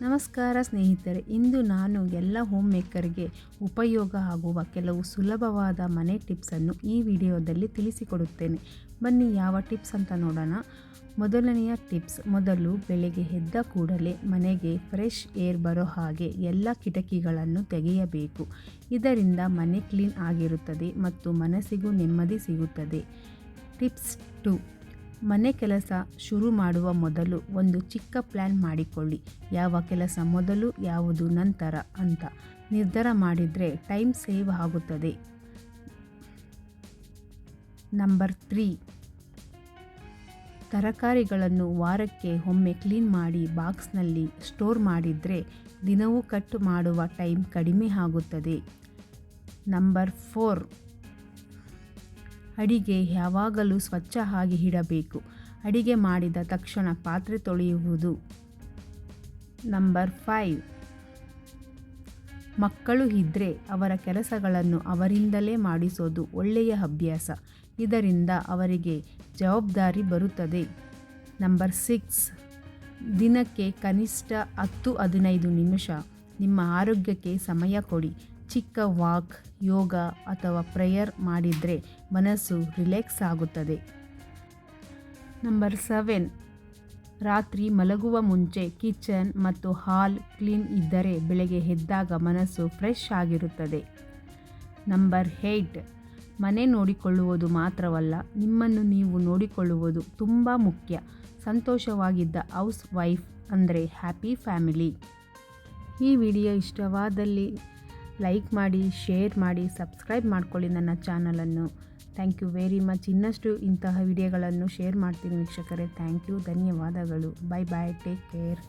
ನಮಸ್ಕಾರ ಸ್ನೇಹಿತರೆ, ಇಂದು ನಾನು ಎಲ್ಲ ಹೋಮ್ ಮೇಕರ್ಗೆ ಉಪಯೋಗ ಆಗುವ ಕೆಲವು ಸುಲಭವಾದ ಮನೆ ಟಿಪ್ಸನ್ನು ಈ ವಿಡಿಯೋದಲ್ಲಿ ತಿಳಿಸಿಕೊಡುತ್ತೇನೆ. ಬನ್ನಿ ಯಾವ ಟಿಪ್ಸ್ ಅಂತ ನೋಡೋಣ. ಮೊದಲನೆಯ ಟಿಪ್ಸ್, ಮೊದಲು ಬೆಳಗ್ಗೆ ಎದ್ದ ಕೂಡಲೇ ಮನೆಗೆ ಫ್ರೆಶ್ ಏರ್ ಬರೋ ಹಾಗೆ ಎಲ್ಲ ಕಿಟಕಿಗಳನ್ನು ತೆಗೆಯಬೇಕು. ಇದರಿಂದ ಮನೆ ಕ್ಲೀನ್ ಆಗಿರುತ್ತದೆ ಮತ್ತು ಮನಸ್ಸಿಗೂ ನೆಮ್ಮದಿ ಸಿಗುತ್ತದೆ. ಟಿಪ್ಸ್ 2, ಮನೆ ಕೆಲಸ ಶುರು ಮಾಡುವ ಮೊದಲು ಒಂದು ಚಿಕ್ಕ ಪ್ಲ್ಯಾನ್ ಮಾಡಿಕೊಳ್ಳಿ. ಯಾವ ಕೆಲಸ ಮೊದಲು ಯಾವುದು ನಂತರ ಅಂತ ನಿರ್ಧಾರ ಮಾಡಿದರೆ ಟೈಮ್ ಸೇವ್ ಆಗುತ್ತದೆ. ನಂಬರ್ 3, ತರಕಾರಿಗಳನ್ನು ವಾರಕ್ಕೆ ಒಮ್ಮೆ ಕ್ಲೀನ್ ಮಾಡಿ ಬಾಕ್ಸ್ನಲ್ಲಿ ಸ್ಟೋರ್ ಮಾಡಿದರೆ ದಿನವೂ ಕಟ್ ಮಾಡುವ ಟೈಮ್ ಕಡಿಮೆ ಆಗುತ್ತದೆ. ನಂಬರ್ 4, ಅಡಿಗೆ ಯಾವಾಗಲೂ ಸ್ವಚ್ಛ ಆಗಿ ಇಡಬೇಕು. ಅಡಿಗೆ ಮಾಡಿದ ತಕ್ಷಣ ಪಾತ್ರೆ ತೊಳೆಯುವುದು. ನಂಬರ್ 5, ಮಕ್ಕಳು ಇದ್ದರೆ ಅವರ ಕೆಲಸಗಳನ್ನು ಅವರಿಂದಲೇ ಮಾಡಿಸೋದು ಒಳ್ಳೆಯ ಅಭ್ಯಾಸ. ಇದರಿಂದ ಅವರಿಗೆ ಜವಾಬ್ದಾರಿ ಬರುತ್ತದೆ. ನಂಬರ್ 6, ದಿನಕ್ಕೆ ಕನಿಷ್ಠ 10-15 ನಿಮಿಷ ನಿಮ್ಮ ಆರೋಗ್ಯಕ್ಕೆ ಸಮಯ ಕೊಡಿ. ಚಿಕ್ಕ ವಾಕ್, ಯೋಗ ಅಥವಾ ಪ್ರೇಯರ್ ಮಾಡಿದರೆ ಮನಸ್ಸು ರಿಲ್ಯಾಕ್ಸ್ ಆಗುತ್ತದೆ. ನಂಬರ್ 7, ರಾತ್ರಿ ಮಲಗುವ ಮುಂಚೆ ಕಿಚನ್ ಮತ್ತು ಹಾಲ್ ಕ್ಲೀನ್ ಇದ್ದರೆ ಬೆಳಗ್ಗೆ ಎದ್ದಾಗ ಮನಸ್ಸು ಫ್ರೆಶ್ ಆಗಿರುತ್ತದೆ. ನಂಬರ್ 8, ಮನೆ ನೋಡಿಕೊಳ್ಳುವುದು ಮಾತ್ರವಲ್ಲ, ನಿಮ್ಮನ್ನು ನೀವು ನೋಡಿಕೊಳ್ಳುವುದು ತುಂಬ ಮುಖ್ಯ. ಸಂತೋಷವಾಗಿದ್ದ ಹೌಸ್ ವೈಫ್ ಅಂದರೆ ಹ್ಯಾಪಿ ಫ್ಯಾಮಿಲಿ. ಈ ವಿಡಿಯೋ ಇಷ್ಟವಾದಲ್ಲಿ ಲೈಕ್ ಮಾಡಿ, ಶೇರ್ ಮಾಡಿ, ಸಬ್ಸ್ಕ್ರೈಬ್ ಮಾಡ್ಕೊಳ್ಳಿ ನನ್ನ ಚಾನಲನ್ನು. Thank you very much. ಇನ್ನಷ್ಟು ಇಂತಹ ವಿಡಿಯೋಗಳನ್ನು ಶೇರ್ ಮಾಡ್ತೀನಿ ವೀಕ್ಷಕರೇ. ಥ್ಯಾಂಕ್ ಯು, ಧನ್ಯವಾದಗಳು. Bye bye, take care.